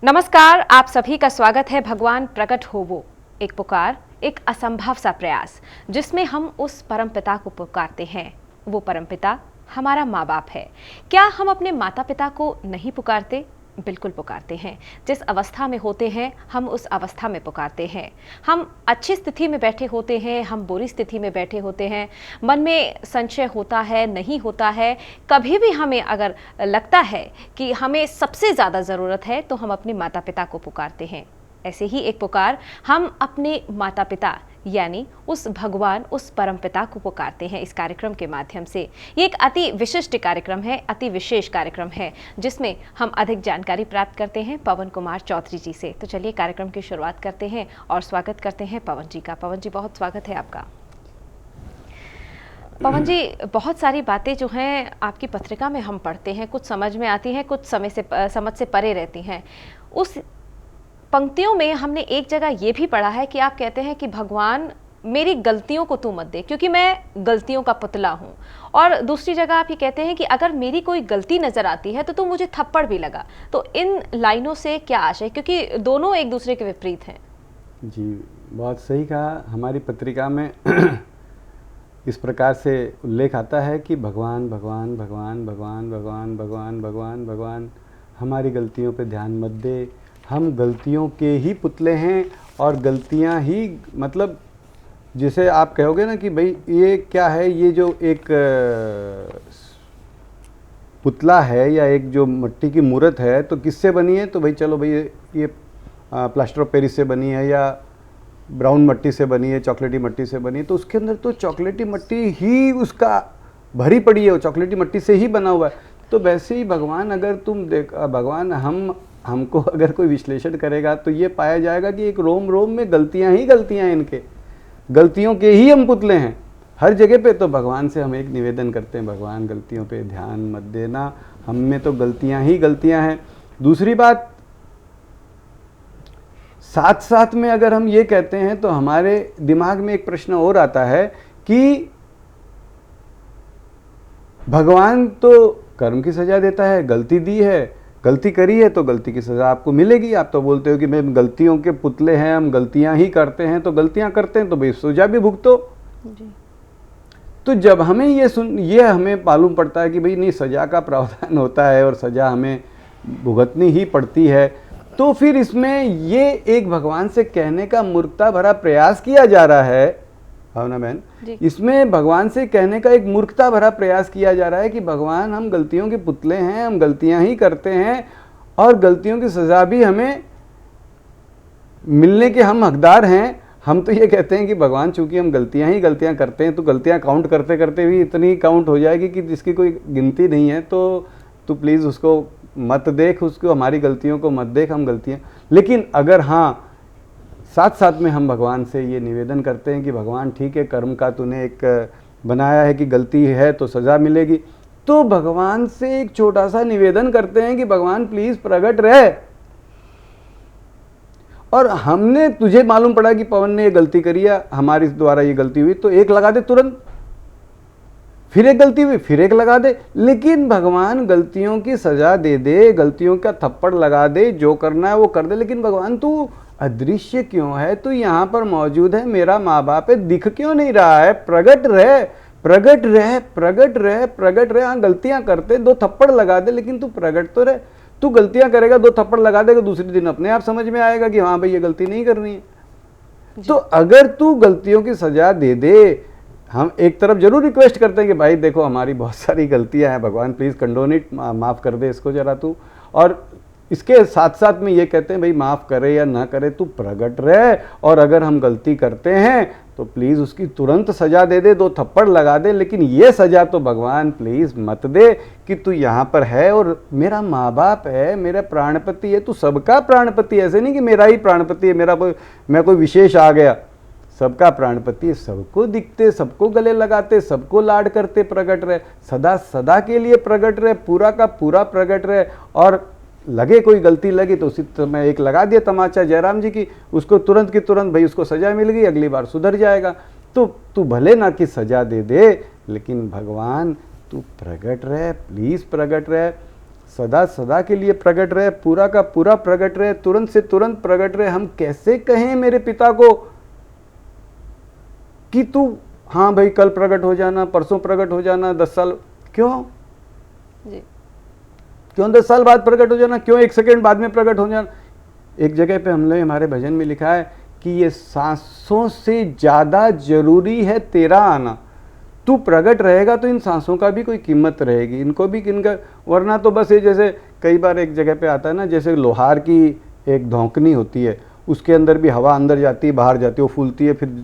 नमस्कार, आप सभी का स्वागत है भगवान प्रकट होवो। एक पुकार, एक असंभव सा प्रयास जिसमें हम उस परमपिता को पुकारते हैं। वो परमपिता हमारा माँ बाप है। क्या हम अपने माता पिता को नहीं पुकारते? बिल्कुल पुकारते हैं। जिस अवस्था में होते हैं हम उस अवस्था में पुकारते हैं। हम अच्छी स्थिति में बैठे होते हैं, हम बुरी स्थिति में बैठे होते हैं, मन में संशय होता है, नहीं होता है। कभी भी हमें अगर लगता है कि हमें सबसे ज़्यादा ज़रूरत है तो हम अपने माता पिता को पुकारते हैं। ऐसे ही एक पुकार हम अपने माता पिता यानी उस भगवान, उस परमपिता को पुकारते हैं इस कार्यक्रम के माध्यम से। ये एक अति विशिष्ट कार्यक्रम है, अति विशेष कार्यक्रम है जिसमें हम अधिक जानकारी प्राप्त करते हैं पवन कुमार चौधरी जी से। तो चलिए कार्यक्रम की शुरुआत करते हैं और स्वागत करते हैं पवन जी का। पवन जी, बहुत स्वागत है आपका। पवन जी, बहुत सारी बातें जो हैं आपकी पत्रिका में हम पढ़ते हैं, कुछ समझ में आती हैं, कुछ समझ से परे रहती हैं। उस पंक्तियों में हमने एक जगह ये भी पढ़ा है कि आप कहते हैं कि भगवान मेरी गलतियों को तू मत दे क्योंकि मैं गलतियों का पुतला हूँ। और दूसरी जगह आप ये कहते हैं कि अगर मेरी कोई गलती नजर आती है तो तू मुझे थप्पड़ भी लगा। तो इन लाइनों से क्या आशय, क्योंकि दोनों एक दूसरे के विपरीत हैं। जी, बहुत सही कहा। हमारी पत्रिका में इस प्रकार से उल्लेख आता है कि भगवान भगवान भगवान भगवान भगवान भगवान भगवान भगवान हमारी गलतियों पे ध्यान मत दे। हम गलतियों के ही पुतले हैं और गलतियां ही, मतलब जिसे आप कहोगे ना कि भाई ये क्या है, ये जो एक पुतला है या एक जो मिट्टी की मूर्त है तो किससे बनी है? तो भाई चलो भाई ये प्लास्टर ऑफ पेरिस से बनी है या ब्राउन मिट्टी से बनी है, चॉकलेटी मिट्टी से बनी है। तो उसके अंदर तो चॉकलेटी मिट्टी ही उसका भरी पड़ी है, वो चॉकलेटी मिट्टी से ही बना हुआ है। तो वैसे ही भगवान, अगर तुम देख, भगवान हमको अगर कोई विश्लेषण करेगा तो ये पाया जाएगा कि एक रोम रोम में गलतियां ही गलतियां हैं, इनके गलतियों के ही हम पुतले हैं हर जगह पे। तो भगवान से हम एक निवेदन करते हैं, भगवान गलतियों पे ध्यान मत देना, हम में तो गलतियां ही गलतियां हैं। दूसरी बात, साथ साथ में अगर हम ये कहते हैं तो हमारे दिमाग में एक प्रश्न और आता है कि भगवान तो कर्म की सजा देता है, गलती दी है, गलती करी है तो गलती की सजा आपको मिलेगी। आप तो बोलते हो कि मैं गलतियों के पुतले हैं, हम गलतियां ही करते हैं, तो गलतियां करते हैं तो भाई सजा भी भुगतो जी। तो जब हमें ये हमें मालूम पड़ता है कि भाई नहीं, सजा का प्रावधान होता है और सजा हमें भुगतनी ही पड़ती है, तो फिर इसमें ये एक भगवान से कहने का मूर्खता भरा प्रयास किया जा रहा है। भावना बहन, इसमें भगवान से कहने का एक मूर्खता भरा प्रयास किया जा रहा है कि भगवान हम गलतियों के पुतले हैं, हम गलतियां ही करते हैं और गलतियों की सजा भी हमें मिलने के हम हकदार हैं। हम तो ये कहते हैं कि भगवान चूंकि हम गलतियां ही गलतियां करते हैं तो गलतियां काउंट करते करते भी इतनी काउंट हो जाएगी कि जिसकी कोई गिनती नहीं है, तो तू प्लीज़ उसको मत देख, उसको, हमारी गलतियों को मत देख, हम गलतियां। लेकिन अगर हाँ, साथ साथ में हम भगवान से ये निवेदन करते हैं कि भगवान ठीक है, कर्म का तूने एक बनाया है कि गलती है तो सज़ा मिलेगी, तो भगवान से एक छोटा सा निवेदन करते हैं कि भगवान प्लीज़ प्रकट रहे। और हमने, तुझे मालूम पड़ा कि पवन ने ये गलती करी है, हमारे द्वारा ये गलती हुई, तो एक लगा दे तुरंत, फिर एक गलती हुई फिर एक लगा दे। लेकिन भगवान गलतियों की सज़ा दे दे, गलतियों का थप्पड़ लगा दे, जो करना है वो कर दे। लेकिन भगवान तू अदृश्य क्यों है? तू यहाँ पर मौजूद है, मेरा माँ बाप है, दिख क्यों नहीं रहा है? प्रगट रहे, प्रगट रहे, प्रगट रहे, प्रगट रहे। हाँ, गलतियाँ करते, दो थप्पड़ लगा दे, लेकिन तू प्रगट तो रहे। तू गलतियाँ करेगा, दो थप्पड़ लगा देगा, दूसरे दिन अपने आप समझ में आएगा कि हाँ भाई ये गलती नहीं करनी है। तो अगर तू गलतियों की सजा दे दे, हम एक तरफ जरूर रिक्वेस्ट करते हैं कि भाई देखो हमारी बहुत सारी गलतियां हैं, भगवान प्लीज़ कंडोन इट, माफ़ कर दे इसको जरा तू। और इसके साथ साथ में ये कहते हैं भाई माफ़ करे या ना करे, तू प्रगट रहे। और अगर हम गलती करते हैं तो प्लीज़ उसकी तुरंत सज़ा दे दे, दो थप्पड़ लगा दे। लेकिन ये सज़ा तो भगवान प्लीज़ मत दे कि तू यहाँ पर है और मेरा माँ बाप है, मेरा प्राणपति है, तू सबका प्राणपति। ऐसे नहीं कि मेरा ही प्राणपति है, मैं कोई विशेष आ गया। सबका प्राणपति, सबको दिखते, सबको गले लगाते, सबको लाड करते प्रगट रहे, सदा सदा के लिए प्रगट रहे, पूरा का पूरा प्रगट रहे। और लगे कोई गलती लगी तो उसी समय एक लगा दिया तमाचा जयराम जी की, उसको तुरंत की तुरंत भाई उसको सजा मिल गई, अगली बार सुधर जाएगा। तो तू भले ना कि सजा दे दे, लेकिन भगवान तू प्रगट रहे, प्लीज़ प्रगट रहे। सदा सदा के लिए प्रकट रहे, पूरा का पूरा प्रकट रहे, तुरंत से तुरंत प्रकट रहे। हम कैसे कहें मेरे पिता को कि तू हाँ भाई कल प्रकट हो जाना, परसों प्रकट हो जाना, 10 साल क्यों जी। क्यों 10 साल बाद प्रकट हो जाना, क्यों 1 सेकेंड बाद में प्रकट हो जाना। एक जगह पे हमने हमारे भजन में लिखा है कि ये सांसों से ज्यादा जरूरी है तेरा आना। तू प्रकट रहेगा तो इन सांसों का भी कोई कीमत रहेगी, इनको भी इनका, वरना तो बस ये जैसे कई बार एक जगह पे आता है ना, जैसे लोहार की एक धौंकनी होती है, उसके अंदर भी हवा अंदर जाती है बाहर जाती है, वो फूलती है फिर,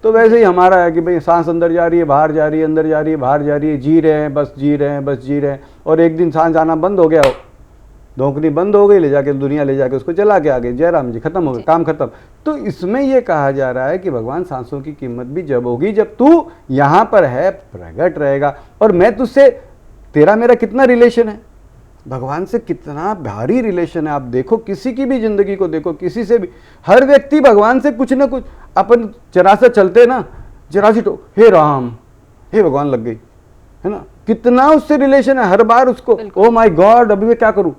तो वैसे ही हमारा है कि भाई सांस अंदर जा रही है बाहर जा रही है, अंदर जा रही है बाहर जा रही है, जी रहे हैं बस जी रहे हैं बस जी रहे हैं, और एक दिन सांस आना बंद हो गया, धौंकनी बंद हो गई, ले जाके दुनिया ले जाके उसको जला के आ गए, जयराम जी खत्म हो गए, काम खत्म। तो इसमें ये कहा जा रहा है कि भगवान सांसों की कीमत भी जब होगी जब तू यहाँ पर है प्रकट रहेगा। और मैं तुझसे, तेरा मेरा कितना रिलेशन है भगवान से, कितना भारी रिलेशन है। आप देखो किसी की भी जिंदगी को देखो, किसी से भी, हर व्यक्ति भगवान से कुछ ना कुछ, अपन जरा सा चलते ना, जरा सी तो हे राम हे भगवान लग गई है ना, कितना उससे रिलेशन है हर बार उसको, ओ माय गॉड अभी मैं क्या करूं,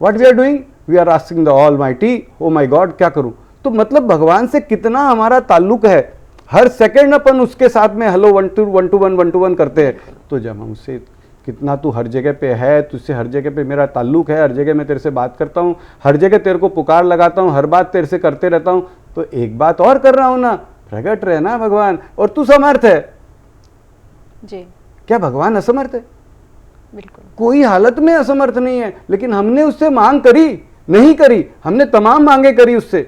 what we are doing, we are asking the almighty, oh my God क्या करूं। तो मतलब भगवान से कितना हमारा ताल्लुक है, हर सेकंड अपन उसके साथ में हेलो 1 to 1 करते हैं। तो जब हम उससे कितना, तू हर जगह पे है, तुझसे हर जगह पे मेरा ताल्लुक है, हर जगह मैं तेरे से बात करता हूँ, हर जगह तेरे को पुकार लगाता हूँ, हर बात तेरे से करते रहता हूँ, तो एक बात और कर रहा हूँ ना, प्रकट रहे ना भगवान। और तू समर्थ है जी। क्या भगवान असमर्थ है? बिल्कुल। कोई हालत में असमर्थ नहीं है, लेकिन हमने उससे मांग करी नहीं करी, हमने तमाम मांगे करी उससे,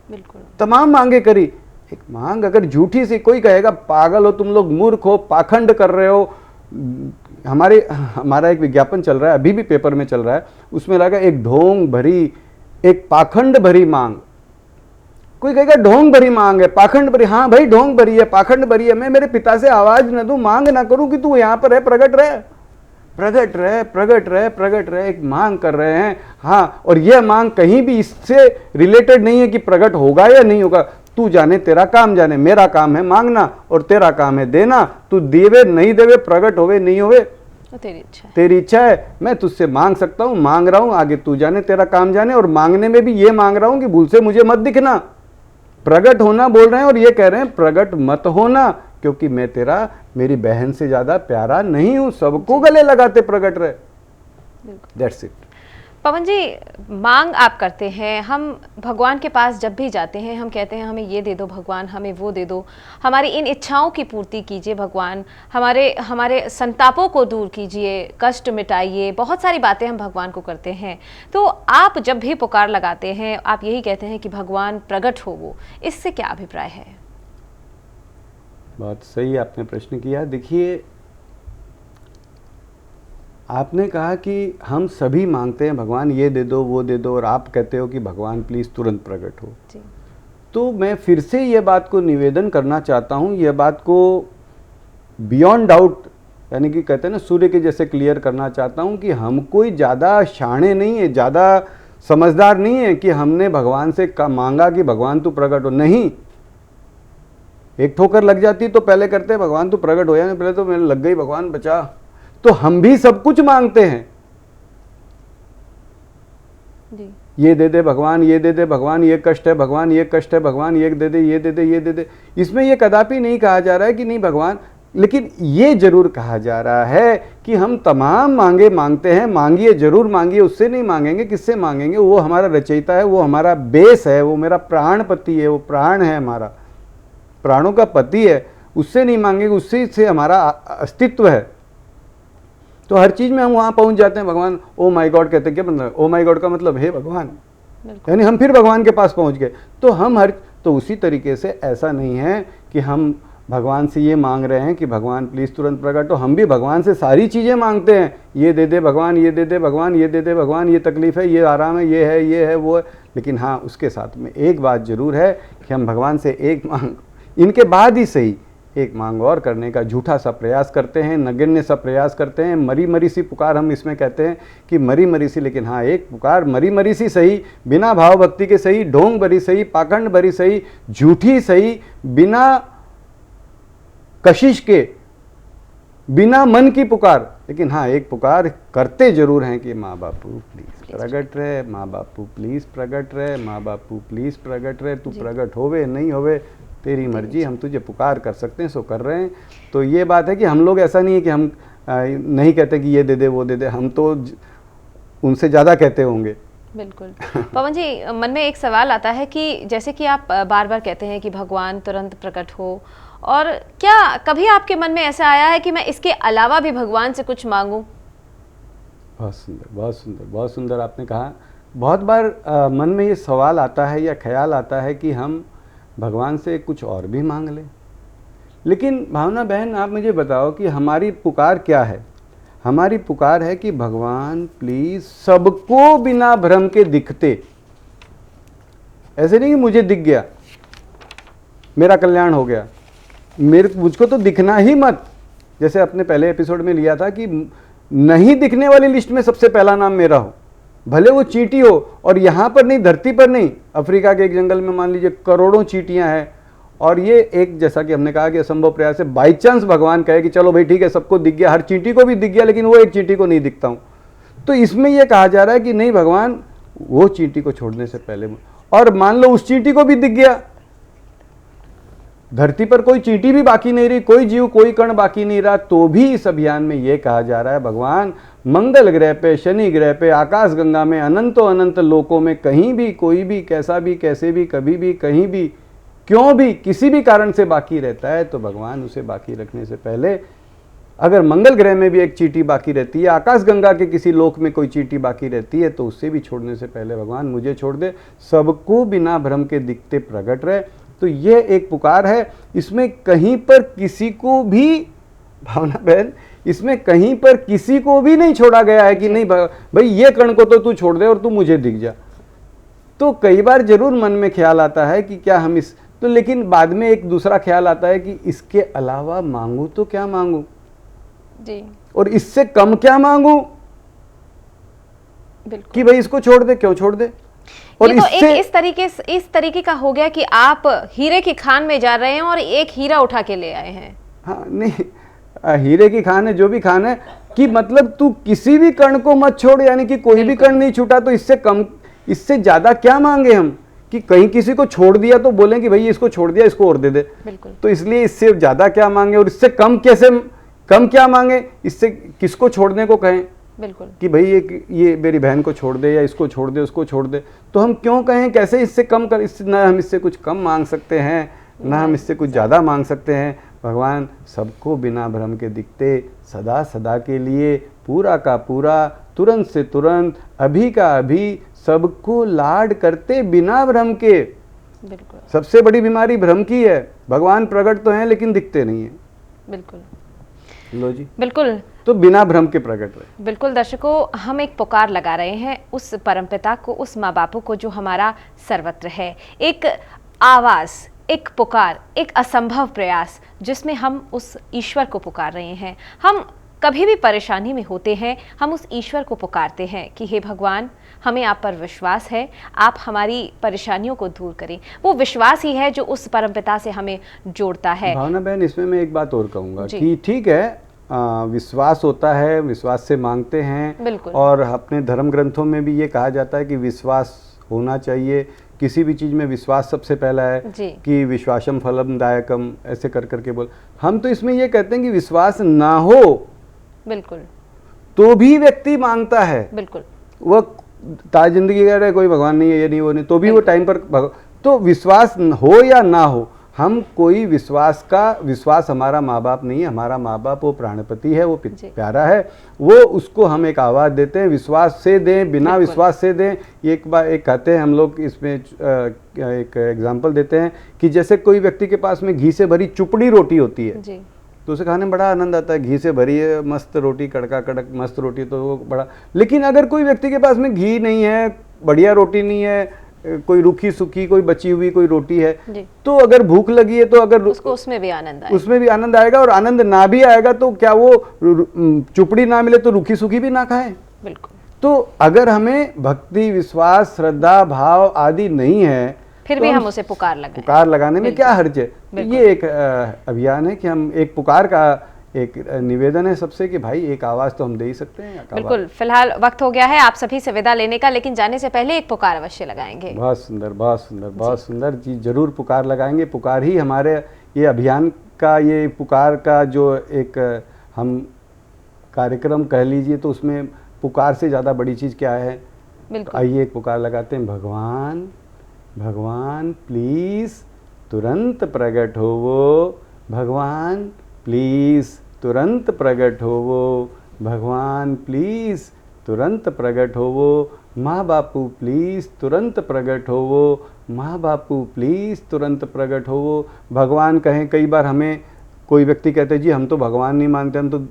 बिल्कुल तमाम मांगे करी। एक मांग अगर झूठी सी, कोई कहेगा पागल हो तुम लोग, मूर्ख हो, पाखंड कर रहे हो। हमारा एक विज्ञापन चल रहा है, अभी भी पेपर में चल रहा है, उसमें लगा एक ढोंग भरी, एक पाखंड भरी मांग। कोई कहेगा ढोंग भरी मांग है, पाखंड भरी, हाँ भाई ढोंग भरी है, पाखंड भरी है। मैं मेरे पिता से आवाज न दूं, मांग ना करूं कि तू यहां पर है, प्रकट रहे, प्रकट रहे, प्रकट रहे, प्रकट रहे, एक मांग कर रहे हैं। हाँ, और यह मांग कहीं भी इससे रिलेटेड नहीं है कि प्रकट होगा या नहीं होगा, तू जाने, तेरा काम जाने। मेरा काम है मांगना और तेरा काम है देना। तू देवे नहीं देवे, प्रकट होवे नहीं होवे, तेरी इच्छा है। तेरी इच्छा है। मैं तुझसे मांग सकता हूँ, मांग रहा हूँ, आगे तू जाने, तेरा काम जाने। और मांगने में भी ये मांग रहा हूँ कि भूल से मुझे मत दिखना। प्रकट होना बोल रहे हैं और ये कह रहे हैं प्रकट मत होना, क्योंकि मैं तेरा, मेरी बहन से ज्यादा प्यारा नहीं हूं। सबको गले लगाते प्रकट रहे, दैट्स इट। पवन जी, मांग आप करते हैं, हम भगवान के पास जब भी जाते हैं हम कहते हैं हमें ये दे दो भगवान, हमें वो दे दो, हमारी इन इच्छाओं की पूर्ति कीजिए भगवान, हमारे संतापों को दूर कीजिए, कष्ट मिटाइए, बहुत सारी बातें हम भगवान को करते हैं। तो आप जब भी पुकार लगाते हैं आप यही कहते हैं कि भगवान प्रकट हो वो, इससे क्या अभिप्राय है? बहुत सही आपने प्रश्न किया। देखिए, आपने कहा कि हम सभी मांगते हैं भगवान ये दे दो वो दे दो, और आप कहते हो कि भगवान प्लीज़ तुरंत प्रकट हो जी। तो मैं फिर से ये बात को निवेदन करना चाहता हूँ, ये बात को बियॉन्ड डाउट, यानी कि कहते हैं ना सूर्य के जैसे क्लियर करना चाहता हूँ कि हम कोई ज़्यादा शाणे नहीं है, ज़्यादा समझदार नहीं है कि हमने भगवान से मांगा कि भगवान तू प्रकट हो। नहीं, एक ठोकर लग जाती तो पहले करते भगवान तू प्रकट हो, या पहले तो मेरे लग गई भगवान बचा। तो हम भी सब कुछ मांगते हैं जी। ये दे दे भगवान, ये दे दे भगवान, ये कष्ट है भगवान, ये कष्ट है भगवान, ये दे दे, ये दे दे, ये दे दे। इसमें ये कदापि नहीं कहा जा रहा है कि नहीं भगवान, लेकिन ये जरूर कहा जा रहा है कि हम तमाम मांगे मांगते हैं। मांगिए, जरूर मांगिए, उससे नहीं मांगेंगे, किससे मांगेंगे? वो हमारा रचयिता है, वो हमारा बेस है, वो मेरा प्राणपति है, वो प्राण है, हमारा प्राणों का पति है। उससे नहीं मांगेंगे, उससे से हमारा अस्तित्व है। तो हर चीज में हम वहां पहुंच जाते हैं। भगवान ओ माय गॉड कहते हैं, क्या मतलब ओ माय गॉड का मतलब हे भगवान, यानी हम फिर भगवान के पास पहुंच गए। तो उसी तरीके से ऐसा नहीं है कि हम भगवान से ये मांग रहे हैं कि भगवान प्लीज तुरंत प्रकट हो। हम भी भगवान से सारी चीजें मांगते हैं, ये दे दे भगवान, ये दे दे भगवान, ये दे दे भगवान, ये तकलीफ है, ये आराम है, ये है वो है। लेकिन हाँ, उसके साथ में एक बात जरूर है कि हम भगवान से एक मांग, इनके बाद ही सही एक मांग और करने का झूठा सा प्रयास करते हैं, नगण्य सा प्रयास करते हैं। मरी मरी सी पुकार हम इसमें कहते हैं कि मरी मरी सी, लेकिन हाँ एक पुकार मरी मरी सी सही, बिना भाव भक्ति के सही, ढोंग भरी सही, पाखंड भरी सही, झूठी सही, बिना कशिश के, बिना मन की पुकार, लेकिन हाँ, एक पुकार करते जरूर हैं कि माँ बापू प्लीज प्रगट रहे, माँ बापू प्लीज प्रगट रहे, माँ बापू प्लीज प्रगट रहे, तू प्रगट होवे नहीं होवे तेरी मर्जी, हम तुझे पुकार कर सकते हैं, सो कर रहे हैं। तो ये बात है कि हम लोग ऐसा नहीं है कि हम नहीं कहते कि ये दे दे वो दे दे, हम तो उनसे ज़्यादा कहते होंगे। बिल्कुल। पवन जी, मन में एक सवाल आता है कि जैसे कि आप बार बार कहते हैं कि भगवान तुरंत प्रकट हो, और क्या कभी आपके मन में ऐसा आया है कि मैं इसके अलावा भी भगवान से कुछ मांगूं? बहुत सुंदर, बहुत सुंदर, बहुत सुंदर आपने कहा। बहुत बार मन में ये सवाल आता है या ख्याल आता है कि हम भगवान से कुछ और भी मांग लें। लेकिन भावना बहन, आप मुझे बताओ कि हमारी पुकार क्या है? हमारी पुकार है कि भगवान प्लीज सबको बिना भ्रम के दिखते। ऐसे नहीं कि मुझे दिख गया, मेरा कल्याण हो गया, मुझको तो दिखना ही मत। जैसे अपने पहले एपिसोड में लिया था कि नहीं दिखने वाली लिस्ट में सबसे पहला नाम मेरा हो, भले वो चींटी हो, और यहाँ पर नहीं, धरती पर नहीं, अफ्रीका के एक जंगल में मान लीजिए करोड़ों चींटियां हैं, और ये एक, जैसा कि हमने कहा कि असंभव प्रयास है, बाई चांस भगवान कहे कि चलो भाई ठीक है, सबको दिख गया, हर चींटी को भी दिख गया, लेकिन वो एक चींटी को नहीं दिखता हूं, तो इसमें यह कहा जा रहा है कि नहीं भगवान, वो चींटी को छोड़ने से पहले, और मान लो उस चींटी को भी दिख गया, धरती पर कोई चींटी भी बाकी नहीं रही, कोई जीव, कोई कण बाकी नहीं रहा, तो भी इस अभियान में यह कहा जा रहा है भगवान मंगल ग्रह पे, शनि ग्रह पे, आकाश गंगा में, अनंतो अनंत लोकों में कहीं भी कोई भी कैसा भी कैसे भी कभी भी कहीं भी क्यों भी किसी भी कारण से बाकी रहता है, तो भगवान उसे बाकी रखने से पहले, अगर मंगल ग्रह में भी एक चींटी बाकी रहती है, आकाश गंगा के किसी लोक में कोई चींटी बाकी रहती है, तो उससे भी छोड़ने से पहले भगवान मुझे छोड़ दे, सबको बिना भ्रम के दिखते प्रगट रहे। तो यह एक पुकार है। इसमें कहीं पर किसी को भी, भावना बहन, इसमें कहीं पर किसी को भी नहीं छोड़ा गया है कि नहीं भाई ये कण को तो तू छोड़ दे और तू मुझे दिख जा। तो कई बार जरूर मन में ख्याल आता है कि क्या हम इस, तो लेकिन बाद में एक दूसरा ख्याल आता है कि इसके अलावा मांगू तो क्या मांगू जी, और इससे कम क्या मांगू कि भाई इसको छोड़ दे, क्यों छोड़ दे। और ये तो एक इस तरीके का हो गया कि आप हीरे की खान में जा रहे हैं और एक हीरा उठा के ले आए हैं। हाँ, नहीं, हीरे की खान है, जो भी खान है, कि मतलब तू किसी भी कण को मत छोड़, यानी कि कोई भी कण नहीं छूटा, तो इससे कम, इससे ज्यादा क्या मांगे हम, कि कहीं किसी को छोड़ दिया तो बोलें कि भाई इसको छोड़ दिया, इसको और दे दे। बिल्कुल। तो इसलिए इससे ज्यादा क्या मांगे और इससे कम कैसे, कम क्या मांगे, इससे किसको छोड़ने को कहें। बिल्कुल। कि भाई ये मेरी बहन को छोड़ दे, या इसको छोड़ दे, उसको छोड़ दे, तो हम क्यों कहें, कैसे इससे कम कर, इससे ना हम इससे कुछ कम मांग सकते हैं, ना हम इससे कुछ ज़्यादा मांग सकते हैं। भगवान सबको बिना भ्रम के दिखते, सदा सदा के लिए, पूरा का पूरा, तुरंत से तुरंत, अभी का अभी, सबको लाड करते बिना भ्रम के। बिल्कुल। सबसे बड़ी बीमारी भ्रम की है। भगवान प्रकट तो हैं लेकिन दिखते नहीं है। बिल्कुल। लो जी, बिल्कुल, तो बिना भ्रम के प्रकट रहे। बिल्कुल। दर्शकों, हम एक पुकार लगा रहे हैं उस परमपिता को, उस माँ बापों को जो हमारा सर्वत्र है। एक आवाज़, एक पुकार, एक असंभव प्रयास, जिसमें हम उस ईश्वर को पुकार रहे हैं। हम कभी भी परेशानी में होते हैं, हम उस ईश्वर को पुकारते हैं कि हे भगवान, हमें आप पर विश्वास है, आप हमारी परेशानियों को दूर करें। वो विश्वास ही है जो उस परमपिता से हमें जोड़ता है। भावना बहन, इसमें मैं एक बात और कहूँगा कि ठीक है, विश्वास होता है, विश्वास से मांगते हैं। बिल्कुल। और अपने धर्म ग्रंथों में भी ये कहा जाता है कि विश्वास होना चाहिए, किसी भी चीज़ में विश्वास सबसे पहला है कि विश्वासम फलम दायकम, ऐसे कर करके बोल। हम तो इसमें ये कहते हैं कि विश्वास ना हो, बिल्कुल, तो भी व्यक्ति मांगता है। बिल्कुल, वो ताज जिंदगी कह रहे कोई भगवान नहीं है, ये नहीं वो नहीं, तो भी वो टाइम पर तो विश्वास हो या ना हो, हम कोई विश्वास हमारा माँ बाप नहीं है, हमारा माँ बाप वो प्राणपति है, वो प्यारा है, वो उसको हम एक आवाज़ देते हैं, विश्वास से दें, बिना विश्वास से दें। एक बार एक कहते हैं हम लोग, इसमें एक एग्जाम्पल देते हैं कि जैसे कोई व्यक्ति के पास में घी से भरी चुपड़ी रोटी होती है जी, तो उसे खाने में बड़ा आनंद आता है, घी से भरी है, मस्त रोटी, कड़का कड़क मस्त रोटी, तो वो बड़ा। लेकिन अगर कोई व्यक्ति के पास में घी नहीं है, बढ़िया रोटी नहीं है, कोई रूखी सूखी कोई बची हुई कोई रोटी है, तो अगर भूख लगी है तो अगर उसको उसमें भी आनंद आएगा, और आनंद ना भी आएगा तो क्या वो चुपड़ी ना मिले तो रूखी सूखी भी ना खाए। बिल्कुल। तो अगर हमें भक्ति, विश्वास, श्रद्धा, भाव आदि नहीं है, फिर तो भी हम उसे पुकार लगाने में क्या हर्ज है। ये एक अभियान है कि हम एक पुकार का एक निवेदन है सबसे कि भाई एक आवाज़ तो हम दे ही सकते हैं। बिल्कुल, फिलहाल वक्त हो गया है आप सभी से विदा लेने का, लेकिन जाने से पहले एक पुकार अवश्य लगाएंगे। बहुत सुंदर, बहुत सुंदर, बहुत सुंदर जी, जरूर पुकार लगाएंगे। पुकार ही हमारे ये अभियान का, ये पुकार का जो एक हम कार्यक्रम कह लीजिए, तो उसमें पुकार से ज़्यादा बड़ी चीज़ क्या है। तो आइए एक पुकार लगाते हैं। भगवान, भगवान प्लीज़ तुरंत प्रकट होवो, भगवान प्लीज़ तुरंत प्रकट होवो, भगवान प्लीज़ तुरंत प्रकट होवो, माँ बापू प्लीज़ तुरंत प्रकट होवो, माँ बापू प्लीज़ तुरंत प्रकट होवो। भगवान कहें, कई बार हमें कोई व्यक्ति कहते हैं जी हम तो भगवान नहीं मानते, हम तो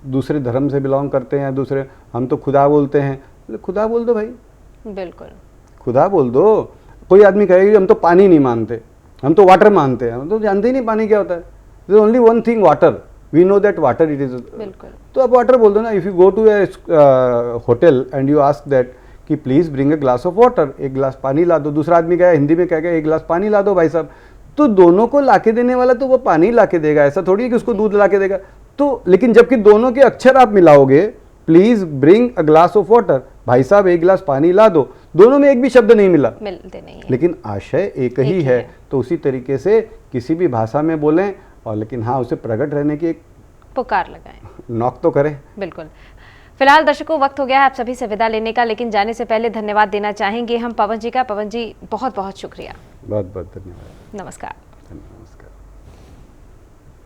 दूसरे धर्म से बिलोंग करते हैं, दूसरे, हम तो खुदा बोलते हैं। खुदा बोल दो भाई, बिल्कुल खुदा बोल दो। कोई आदमी कहेगा हम तो पानी नहीं मानते, हम तो वाटर मानते हैं, हम तो जानते ही नहीं पानी क्या होता है। There only one thing, water, we know that water it is. बिल्कुल, तो आप वाटर बोल दो ना। If you go to a hotel and you ask that कि please bring a glass of water, एक गिलास पानी ला दो। दूसरा आदमी कहे, हिंदी में कह गया एक गिलास पानी ला दो भाई साहब, तो दोनों को लाके देने वाला तो वो पानी लाके देगा, ऐसा थोड़ी है कि उसको दूध लाके देगा। तो लेकिन जबकि दोनों के अक्षर आप मिलाओगे, please bring a glass of water, भाई साहब एक गिलास पानी ला दो, दोनों में एक भी शब्द नहीं मिला, मिलते नहीं है, लेकिन आशय एक ही है। तो उसी तरीके से किसी भी भाषा में बोलें, और लेकिन हाँ उसे प्रकट रहने की एक पुकार लगाएं, नॉक तो करें। बिल्कुल। फिलहाल दर्शकों वक्त हो गया है आप सभी से विदा लेने का, लेकिन जाने से पहले धन्यवाद देना चाहेंगे हम पवन जी का। पवन जी बहुत बहुत शुक्रिया। बहुत बहुत धन्यवाद। नमस्कार।